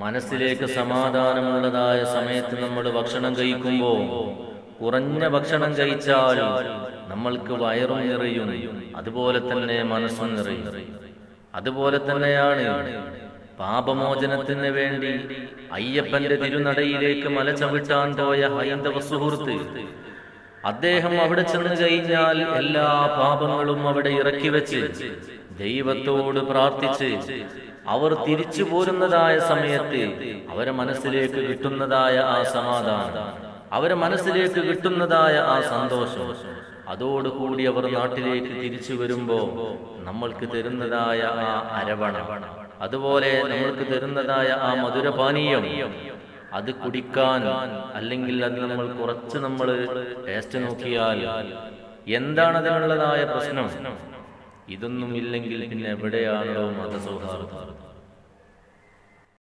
മനസ്സിലേക്ക് സമാധാനമുള്ളതായ സമയത്ത് നമ്മൾ ഭക്ഷണം കഴിക്കുമ്പോൾ കുറഞ്ഞ ഭക്ഷണം കഴിച്ചാൽ നമ്മൾക്ക് വയറും നിറയും, അതുപോലെ തന്നെ മനസ്സും നിറയും. അതുപോലെ തന്നെയാണ് പാപമോചനത്തിന് വേണ്ടി അയ്യപ്പന്റെ തിരുനടയിലേക്ക് മല ചവിട്ടാൻ പോയ ഹൈന്ദവ സുഹൃത്ത്, അദ്ദേഹം അവിടെ ചെന്ന് കഴിഞ്ഞാൽ എല്ലാ പാപങ്ങളും അവിടെ ഇറക്കി വെച്ച് ദൈവത്തോട് പ്രാർത്ഥിച്ച് അവർ തിരിച്ചു പോരുന്നതായ സമയത്ത് അവരെ മനസ്സിലേക്ക് കിട്ടുന്നതായ ആ സമാധാനം, അവരെ മനസ്സിലേക്ക് കിട്ടുന്നതായ ആ സന്തോഷം, അതോടുകൂടി അവർ നാട്ടിലേക്ക് തിരിച്ചു വരുമ്പോ നമ്മൾക്ക് തരുന്നതായ ആ അരവണ, അതുപോലെ നമ്മൾക്ക് തരുന്നതായ ആ മധുരപാനീയം, അത് കുടിക്കാൻ അല്ലെങ്കിൽ അത് നമ്മൾ കുറച്ച് ടേസ്റ്റ് നോക്കിയാൽ എന്താണ് അതിനുള്ളതായ പ്രശ്നം? ഇതൊന്നും ഇല്ലെങ്കിൽ പിന്നെ എവിടെയാണോ മതസൗഹാർദ്ദം?